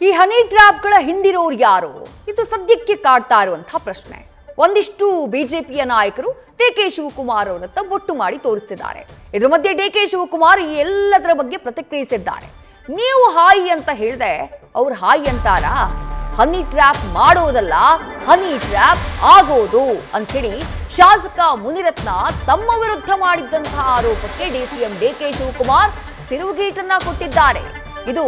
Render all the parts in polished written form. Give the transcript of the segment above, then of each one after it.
ಈ ಹನಿ ಟ್ರ್ಯಾಪ್ಗಳ ಹಿಂದಿರೋರು ಯಾರು? ಇದು ಸದ್ಯಕ್ಕೆ ಕಾಡ್ತಾ ಇರುವಂತಹ ಪ್ರಶ್ನೆ. ಒಂದಿಷ್ಟು ಬಿಜೆಪಿಯ ನಾಯಕರು ಡಿಕೆ ಶಿವಕುಮಾರ್ ಅವರತ್ತ ಬೊಟ್ಟು ಮಾಡಿ ತೋರಿಸ್ತಿದ್ದಾರೆ. ಇದರ ಮಧ್ಯೆ ಡಿಕೆ ಶಿವಕುಮಾರ್ ಈ ಎಲ್ಲದರ ಬಗ್ಗೆ ಪ್ರತಿಕ್ರಿಯಿಸಿದ್ದಾರೆ. ನೀವು ಹಾಯಿ ಅಂತ ಹೇಳಿದೆ, ಅವ್ರು ಹಾಯಿ ಅಂತಾರಾ? ಹನಿ ಟ್ರ್ಯಾಪ್ ಮಾಡೋದಲ್ಲ, ಹನಿ ಟ್ರ್ಯಾಪ್ ಆಗೋದು ಅಂಥೇಳಿ ಶಾಸಕ ಮುನಿರತ್ನ ತಮ್ಮ ವಿರುದ್ಧ ಮಾಡಿದ್ದಂತಹ ಆರೋಪಕ್ಕೆ ಡಿಸಿಎಂ ಡಿಕೆ ಶಿವಕುಮಾರ್ ತಿರುಗೇಟನ್ನ ಕೊಟ್ಟಿದ್ದಾರೆ. ಇದು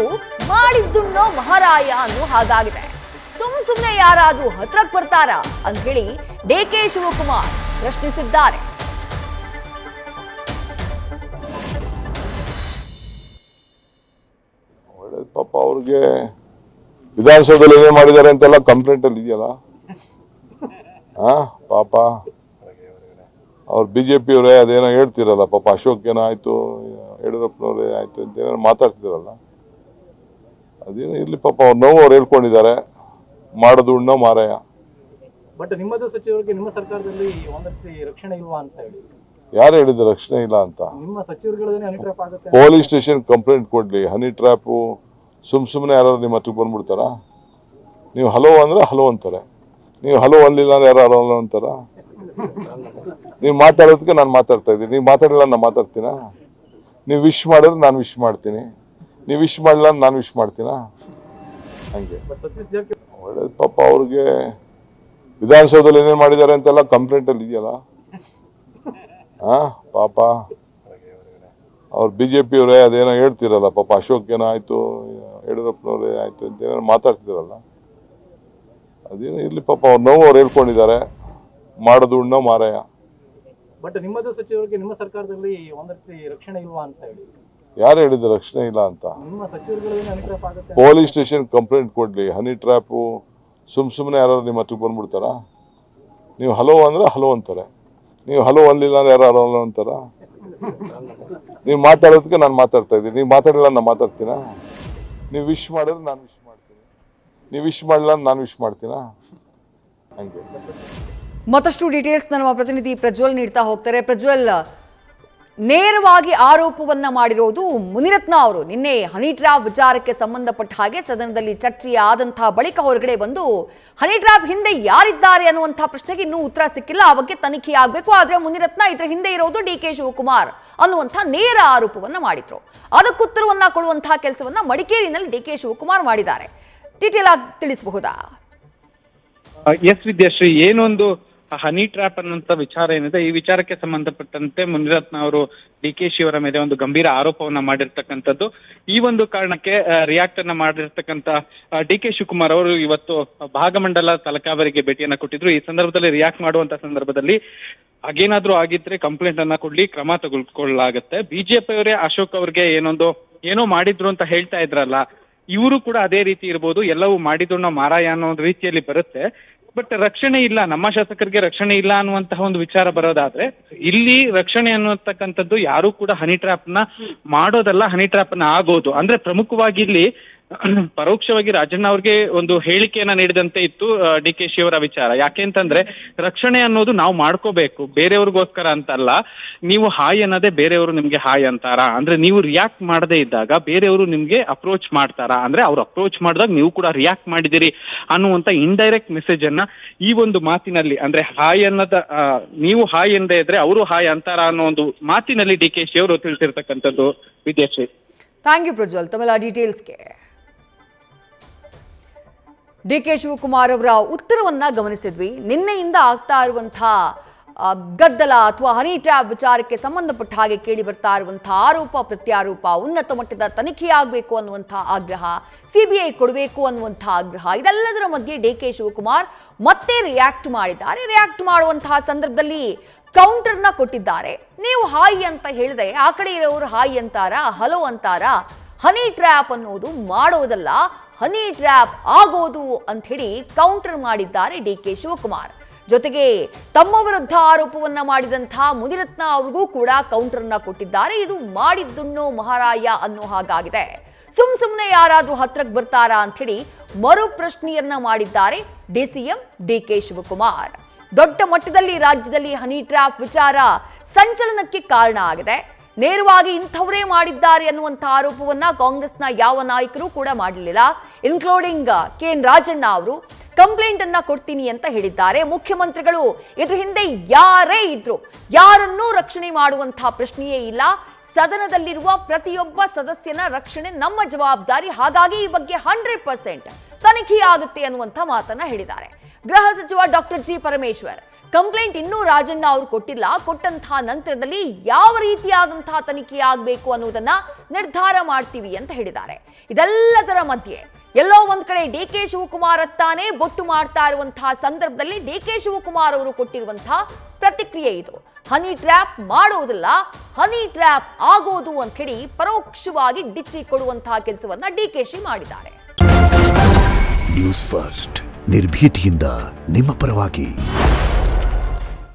ಮಾಡಿದ್ದುಣ್ಣೋ ಮಹಾರಾಯ ಅನ್ನೋ ಹಾಗಾಗಿದೆ. ಸುಮ್ಮನೆ ಯಾರಾದ್ರೂ ಹತ್ರಕ್ಕೆ ಬರ್ತಾರಾ ಅಂತ ಹೇಳಿ ಡಿಕೆ ಶಿವಕುಮಾರ್ ಪ್ರಶ್ನಿಸಿದ್ದಾರೆ. ಪಾಪ ಅವ್ರಿಗೆ ವಿಧಾನಸೌಧದಲ್ಲಿ ಏನೇ ಮಾಡಿದ್ದಾರೆ ಅಂತೆಲ್ಲ ಕಂಪ್ಲೇಂಟ್ ಅಲ್ಲಿ ಇದೆಯಲ್ಲ. ಪಾಪ ಅವ್ರು ಬಿಜೆಪಿ ಅವರೇ ಅದೇನೋ ಹೇಳ್ತಿರಲ್ಲ, ಪಾಪ ಅಶೋಕ್ ಏನೋ ಆಯ್ತು, ಯಡಿಯೂರಪ್ಪನವರೇ ಆಯ್ತು ಅಂತ ಏನೋ ಮಾತಾಡ್ತಿರಲ್ಲ, ಅದೇನೋ ಇರ್ಲಿ ಪಾಪ ಅವ್ರ ನೋವು ಅವ್ರು ಹೇಳ್ಕೊಂಡಿದ್ದಾರೆ. ಮಾಡೋದು ಉಣ್ಣೋ ಮಾರಾಯ. ಬಟ್ ನಿಮ್ಮದು ಸಚಿವರಿಗೆ ನಿಮ್ಮ ಸರ್ಕಾರದಲ್ಲಿ ಒಂದಷ್ಟು ರಕ್ಷಣೆ ಇಲ್ವಾ ಅಂತ ಹೇಳಿ ಯಾರು ಹೇಳಿದ್ರು ರಕ್ಷಣೆ ಇಲ್ಲ ಅಂತ? ನಿಮ್ಮ ಸಚಿವರುಗಳೇ ಹನಿ ಟ್ರ್ಯಾಪ್ ಆಗುತ್ತೆ. ಪೊಲೀಸ್ ಸ್ಟೇಷನ್ ಕಂಪ್ಲೇಂಟ್ ಕೊಡ್ಲಿ. ಹನಿ ಟ್ರ್ಯಾಪು ಸುಮ್ಮನೆ ಯಾರು ನಿಮ್ಮ ಹತ್ರಕ್ಕೆ ಬಂದ್ಬಿಡ್ತಾರ? ನೀವು ಹಲೋ ಅಂದ್ರೆ ಹಲೋ ಅಂತಾರೆ, ನೀವು ಹಲೋ ಅನ್ಲಿಲ್ಲ ಅಂದ್ರೆ ಯಾರು ಹಲೋ ಅಂತಾರ? ನೀವು ಮಾತಾಡೋದಕ್ಕೆ ನಾನು ಮಾತಾಡ್ತಾ ಇದ್ದೀನಿ, ನೀವು ಮಾತಾಡಿಲ್ಲ ನಾನು ಮಾತಾಡ್ತೀನ? ನೀವು ವಿಶ್ ಮಾಡಿದ್ರೆ ನಾನು ವಿಶ್ ಮಾಡ್ತೀನಿ, ನೀವು ವಿಶ್ ಮಾಡಲಿಲ್ಲ ನಾನು ವಿಶ್ ಮಾಡ್ತೀನ? ಹಂಗೆ ಒಳ್ಳೇದು. ಪಾಪ ಅವ್ರಿಗೆ ವಿಧಾನಸೌಧದಲ್ಲಿ ಏನೇನು ಮಾಡಿದ್ದಾರೆ ಅಂತೆಲ್ಲ ಕಂಪ್ಲೇಂಟ್ ಅಲ್ಲಿ ಇದೆಯಲ್ಲ. ಪಾಪ ಅವ್ರು ಬಿಜೆಪಿ ಅವರೇ ಅದೇನೋ ಹೇಳ್ತಿರಲ್ಲ, ಪಾಪ ಅಶೋಕ್ ಏನೋ ಆಯ್ತು, ಯಡಿಯೂರಪ್ಪನವರೇ ಆಯ್ತು ಅಂತ ಏನೋ ಮಾತಾಡ್ತಿರಲ್ಲ, ಅದೇನೋ ಇರ್ಲಿ ಪಾಪ ಅವ್ರ ನೋವು ಅವ್ರು ಹೇಳ್ಕೊಂಡಿದ್ದಾರೆ. ಮಾಡೋದು ಉಣ್ಣೋ ಮಾರಾಯ. ಬಟ್ ನಿಮ್ಮದು ಸಚಿವರಿಗೆ ನಿಮ್ಮ ಸರ್ಕಾರದಲ್ಲಿ ಒಂದಷ್ಟು ರಕ್ಷಣೆ ಇಲ್ವಾ ಅಂತ ಹೇಳಿ ಯಾರು ಹೇಳಿದ್ರು ರಕ್ಷಣೆ ಇಲ್ಲ ಅಂತ? ನಿಮ್ಮ ಸಚಿವರುಗಳೇ ಹನಿ ಟ್ರ್ಯಾಪ್ ಆಗುತ್ತೆ. ಪೊಲೀಸ್ ಸ್ಟೇಷನ್ ಕಂಪ್ಲೇಂಟ್ ಕೊಡ್ಲಿ. ಹನಿ ಟ್ರ್ಯಾಪು ಸುಮ್ಮನೆ ಯಾರು ನಿಮ್ಮ ಹತ್ರಕ್ಕೆ ಬಂದ್ಬಿಡ್ತಾರ? ನೀವು ಹಲೋ ಅಂದ್ರೆ ಹಲೋ ಅಂತಾರೆ, ನೀವು ಹಲೋ ಅನ್ಲಿಲ್ಲ ಅಂದ್ರೆ ಯಾರು ಹಲೋ ಅಂತಾರ? ನೀವು ಮಾತಾಡೋದಕ್ಕೆ ನಾನು ಮಾತಾಡ್ತಾ ಇದ್ದೀನಿ, ನೀವು ಮಾತಾಡಿಲ್ಲ ನಾನು ಮಾತಾಡ್ತೀನ? ನೀವು ವಿಶ್ ಮಾಡಿದ್ರೆ ನಾನು ವಿಶ್ ಮಾಡ್ತೀನಿ, ನೀವು ವಿಶ್ ಮಾಡಲಿಲ್ಲ ನಾನು ವಿಶ್ ಮಾಡ್ತೀನ? ಹಂಗೆ ಮತ್ತಷ್ಟು ಡೀಟೇಲ್ಸ್ ನಮ್ಮ ಪ್ರತಿನಿಧಿ ಪ್ರಜ್ವಲ್ ನೀಡ್ತಾ ಹೋಗ್ತಾರೆ. ಪ್ರಜ್ವಲ್, ನೇರವಾಗಿ ಆರೋಪವನ್ನ ಮಾಡಿರೋದು ಮುನಿರತ್ನ ಅವರು. ನಿನ್ನೆ ಹನಿ ಟ್ರ್ಯಾಪ್ ವಿಚಾರಕ್ಕೆ ಸಂಬಂಧಪಟ್ಟ ಹಾಗೆ ಸದನದಲ್ಲಿ ಚರ್ಚೆ ಆದಂತಹ ಬಳಿಕ ಹೊರಗಡೆ ಬಂದು ಹನಿ ಟ್ರ್ಯಾಪ್ ಹಿಂದೆ ಯಾರಿದ್ದಾರೆ ಅನ್ನುವಂತಹ ಪ್ರಶ್ನೆಗೆ ಇನ್ನೂ ಉತ್ತರ ಸಿಕ್ಕಿಲ್ಲ, ಆ ಬಗ್ಗೆ ತನಿಖೆ ಆಗಬೇಕು. ಆದ್ರೆ ಮುನಿರತ್ನ ಇದರ ಹಿಂದೆ ಇರೋದು ಡಿಕೆ ಶಿವಕುಮಾರ್ ಅನ್ನುವಂತಹ ನೇರ ಆರೋಪವನ್ನ ಮಾಡಿದ್ರು. ಅದಕ್ಕೆ ಉತ್ತರವನ್ನ ಕೊಡುವಂತಹ ಕೆಲಸವನ್ನ ಮಡಿಕೇರಿನಲ್ಲಿ ಡಿಕೆ ಶಿವಕುಮಾರ್ ಮಾಡಿದ್ದಾರೆ. ಡೀಟೇಲ್ ಆಗಿ ತಿಳಿಸಬಹುದಾ? ಎಸ್ ವಿದ್ಯಾಶ್ರೀ, ಏನೊಂದು ಹನಿ ಟ್ರ್ಯಾಪ್ ಅನ್ನುವಂತ ವಿಚಾರ ಏನಿದೆ, ಈ ವಿಚಾರಕ್ಕೆ ಸಂಬಂಧಪಟ್ಟಂತೆ ಮುನಿರತ್ನ ಅವರು ಡಿಕೆಶಿ ಅವರ ಮೇಲೆ ಒಂದು ಗಂಭೀರ ಆರೋಪವನ್ನ ಮಾಡಿರ್ತಕ್ಕಂಥದ್ದು. ಈ ಒಂದು ಕಾರಣಕ್ಕೆ ರಿಯಾಕ್ಟ್ ಅನ್ನ ಮಾಡಿರ್ತಕ್ಕಂಥ ಡಿಕೆ ಶಿವಕುಮಾರ್ ಅವರು ಇವತ್ತು ಭಾಗಮಂಡಲ ತಲಕಾವೇರಿಗೆ ಭೇಟಿಯನ್ನ ಕೊಟ್ಟಿದ್ರು. ಈ ಸಂದರ್ಭದಲ್ಲಿ ರಿಯಾಕ್ಟ್ ಮಾಡುವಂತ ಸಂದರ್ಭದಲ್ಲಿ ಹಾಗೇನಾದ್ರೂ ಆಗಿದ್ರೆ ಕಂಪ್ಲೇಂಟ್ ಅನ್ನ ಕೊಡ್ಲಿ, ಕ್ರಮ ತೆಗೆದುಕೊಳ್ಳಲಾಗುತ್ತೆ. ಬಿಜೆಪಿ ಅವರೇ ಅಶೋಕ್ ಅವ್ರಿಗೆ ಏನೋ ಮಾಡಿದ್ರು ಅಂತ ಹೇಳ್ತಾ ಇದ್ರಲ್ಲ, ಇವರು ಕೂಡ ಅದೇ ರೀತಿ ಇರ್ಬೋದು, ಎಲ್ಲವೂ ಮಾಡಿದ್ರು ನಾವು ಮಾರಾಯ ಅನ್ನೋ ಒಂದು ರೀತಿಯಲ್ಲಿ ಬರುತ್ತೆ. ಬಟ್ ರಕ್ಷಣೆ ಇಲ್ಲ, ನಮ್ಮ ಶಾಸಕರಿಗೆ ರಕ್ಷಣೆ ಇಲ್ಲ ಅನ್ನುವಂತಹ ಒಂದು ವಿಚಾರ ಬರೋದಾದ್ರೆ, ಇಲ್ಲಿ ರಕ್ಷಣೆ ಅನ್ನುವಂತಕ್ಕಂಥದ್ದು ಯಾರು ಕೂಡ ಹನಿ ಟ್ರ್ಯಾಪ್ ನ ಮಾಡೋದಲ್ಲ, ಹನಿ ಟ್ರ್ಯಾಪ್ ನ ಆಗೋದು. ಅಂದ್ರೆ ಪ್ರಮುಖವಾಗಿ ಇಲ್ಲಿ ಪರೋಕ್ಷವಾಗಿ ರಾಜಣ್ಣ ಅವ್ರಿಗೆ ಒಂದು ಹೇಳಿಕೆಯನ್ನ ನೀಡಿದಂತೆ ಇತ್ತು ಡಿಕೆಶಿ ಅವರ ವಿಚಾರ. ಯಾಕೆಂತಂದ್ರೆ ರಕ್ಷಣೆ ಅನ್ನೋದು ನಾವು ಮಾಡ್ಕೋಬೇಕು, ಬೇರೆಯವ್ರಿಗೋಸ್ಕರ ಅಂತಲ್ಲ. ನೀವು ಹಾಯ್ ಅನ್ನೋದೇ ಬೇರೆಯವರು ನಿಮ್ಗೆ ಹಾಯ್ ಅಂತಾರ? ಅಂದ್ರೆ ನೀವು ರಿಯಾಕ್ಟ್ ಮಾಡದೇ ಇದ್ದಾಗ ಬೇರೆಯವರು ನಿಮ್ಗೆ ಅಪ್ರೋಚ್ ಮಾಡ್ತಾರ? ಅಂದ್ರೆ ಅವ್ರು ಅಪ್ರೋಚ್ ಮಾಡಿದಾಗ ನೀವು ಕೂಡ ರಿಯಾಕ್ಟ್ ಮಾಡಿದಿರಿ ಅನ್ನುವಂತ ಇಂಡೈರೆಕ್ಟ್ ಮೆಸೇಜ್ ಅನ್ನ ಈ ಒಂದು ಮಾತಿನಲ್ಲಿ, ಅಂದ್ರೆ ಹಾಯ್ ಅನ್ನೋದ ನೀವು ಹಾಯ್ ಎಂದೇ ಇದ್ರೆ ಅವರು ಹಾಯ್ ಅಂತಾರ ಅನ್ನೋ ಒಂದು ಮಾತಿನಲ್ಲಿ ಡಿಕೆಶಿ ಅವರು ತಿಳಿಸಿರ್ತಕ್ಕಂಥದ್ದು. ವಿದ್ಯಾಶ್ರೀ, ಥ್ಯಾಂಕ್ ಯು ಪ್ರಜ್ವಲ್ ತಮ್ಮೆಲ್ಲ ಡೀಟೇಲ್ಸ್ಗೆ. ಡಿಕೆ ಶಿವಕುಮಾರ್ ಅವರ ಉತ್ತರವನ್ನ ಗಮನಿಸಿದ್ವಿ. ನಿನ್ನೆಯಿಂದ ಆಗ್ತಾ ಇರುವಂತಹ ಗದ್ದಲ ಅಥವಾ ಹನಿ ಟ್ರ್ಯಾಪ್ ವಿಚಾರಕ್ಕೆ ಸಂಬಂಧಪಟ್ಟ ಹಾಗೆ ಕೇಳಿ ಬರ್ತಾ ಇರುವಂತಹ ಆರೋಪ ಪ್ರತ್ಯಾರೋಪ, ಉನ್ನತ ಮಟ್ಟದ ತನಿಖೆಯಾಗಬೇಕು ಅನ್ನುವಂತಹ ಆಗ್ರಹ, ಸಿಬಿಐ ಕೊಡಬೇಕು ಅನ್ನುವಂತಹ ಆಗ್ರಹ, ಇದೆಲ್ಲದರ ಮಧ್ಯೆ ಡಿಕೆ ಶಿವಕುಮಾರ್ ಮತ್ತೆ ರಿಯಾಕ್ಟ್ ಮಾಡಿದ್ದಾರೆ. ರಿಯಾಕ್ಟ್ ಮಾಡುವಂತಹ ಸಂದರ್ಭದಲ್ಲಿ ಕೌಂಟರ್ನ ಕೊಟ್ಟಿದ್ದಾರೆ. ನೀವು ಹಾಯ್ ಅಂತ ಹೇಳಿದೆ, ಆ ಕಡೆ ಇರೋರು ಹಾಯ್ ಅಂತಾರ, ಹಲೋ ಅಂತಾರ? ಹನಿ ಟ್ರ್ಯಾಪ್ ಅನ್ನೋದು ಮಾಡೋದಲ್ಲ, ಹನಿ ಟ್ರ್ಯಾಪ್ ಆಗೋದು ಅಂತ ಹೇಳಿ ಕೌಂಟರ್ ಮಾಡಿದ್ದಾರೆ ಡಿಕೆ ಶಿವಕುಮಾರ್. ಜೊತೆಗೆ ತಮ್ಮ ವಿರುದ್ಧ ಆರೋಪವನ್ನ ಮಾಡಿದಂತಹ ಮುನಿರತ್ನ ಅವ್ರಿಗೂ ಕೂಡ ಕೌಂಟರ್ ಅನ್ನ ಕೊಟ್ಟಿದ್ದಾರೆ. ಇದು ಮಾಡಿದ್ದುಣ್ಣೋ ಮಹಾರಾಯ ಅನ್ನೋ ಹಾಗಾಗಿದೆ. ಸುಮ್ಮನೆ ಯಾರಾದ್ರೂ ಹತ್ರಕ್ಕೆ ಬರ್ತಾರಾ ಅಂತ ಹೇಳಿ ಮರು ಪ್ರಶ್ನೆಯನ್ನ ಮಾಡಿದ್ದಾರೆ ಡಿಸಿಎಂ ಡಿಕೆ ಶಿವಕುಮಾರ್. ದೊಡ್ಡ ಮಟ್ಟದಲ್ಲಿ ರಾಜ್ಯದಲ್ಲಿ ಹನಿ ಟ್ರ್ಯಾಪ್ ವಿಚಾರ ಸಂಚಲನಕ್ಕೆ ಕಾರಣ ಆಗಿದೆ. ನೇರವಾಗಿ ಇಂಥವರೇ ಮಾಡಿದ್ದಾರೆ ಅನ್ನುವಂಥ ಆರೋಪವನ್ನ ಕಾಂಗ್ರೆಸ್ನ ಯಾವ ನಾಯಕರು ಕೂಡ ಮಾಡಲಿಲ್ಲ, ಇನ್ಕ್ಲೂಡಿಂಗ್ KN ರಾಜಣ್ಣ ಅವರು ಕಂಪ್ಲೇಂಟ್ ಅನ್ನ ಕೊಡ್ತೀನಿ ಅಂತ ಹೇಳಿದ್ದಾರೆ. ಮುಖ್ಯಮಂತ್ರಿಗಳು ಇದ್ರ ಹಿಂದೆ ಯಾರೇ ಇದ್ರು ಯಾರನ್ನೂ ರಕ್ಷಣೆ ಮಾಡುವಂತಹ ಪ್ರಶ್ನೆಯೇ ಇಲ್ಲ. ಸದನದಲ್ಲಿರುವ ಪ್ರತಿಯೊಬ್ಬ ಸದಸ್ಯನ ರಕ್ಷಣೆ ನಮ್ಮ ಜವಾಬ್ದಾರಿ, ಹಾಗಾಗಿ ಈ ಬಗ್ಗೆ 100% ತನಿಖೆ ಆಗುತ್ತೆ ಅನ್ನುವಂಥ ಮಾತನ್ನ ಹೇಳಿದ್ದಾರೆ. ಗೃಹ ಸಚಿವ ಡಾಕ್ಟರ್ ಜಿ ಪರಮೇಶ್ವರ್ ಕಂಪ್ಲೇಂಟ್ ಇನ್ನೂ ರಾಜಣ್ಣ ಅವರು ಕೊಟ್ಟಿಲ್ಲ, ಕೊಟ್ಟಂತಹ ನಂತರದಲ್ಲಿ ಯಾವ ರೀತಿಯಾದಂತಹ ತನಿಖೆ ಆಗಬೇಕು ಅನ್ನೋದನ್ನ ನಿರ್ಧಾರ ಮಾಡ್ತೀವಿ ಅಂತ ಹೇಳಿದ್ದಾರೆ. ಇದೆಲ್ಲದರ ಮಧ್ಯೆ ಎಲ್ಲೋ ಒಂದ್ ಕಡೆ DK ಶಿವಕುಮಾರ್ ಅತ್ತಾನೆ ಬೊಟ್ಟು ಮಾಡ್ತಾ ಇರುವಂತಹ ಸಂದರ್ಭದಲ್ಲಿ DK ಶಿವಕುಮಾರ್ ಅವರು ಕೊಟ್ಟಿರುವಂತಹ ಪ್ರತಿಕ್ರಿಯೆ ಇದು. ಹನಿ ಟ್ರ್ಯಾಪ್ ಮಾಡೋದಿಲ್ಲ, ಹನಿ ಟ್ರ್ಯಾಪ್ ಆಗೋದು ಅಂತ ಹೇಳಿ ಪರೋಕ್ಷವಾಗಿ ಡಿಚ್ಚಿ ಕೊಡುವಂತಹ ಕೆಲಸವನ್ನ DKಶಿ ಮಾಡಿದ್ದಾರೆ. ನ್ಯೂಸ್ ಫಸ್ಟ್ ನಿರ್ಭೀತಿಯಿಂದ ನಿಮ್ಮ ಪರವಾಗಿ.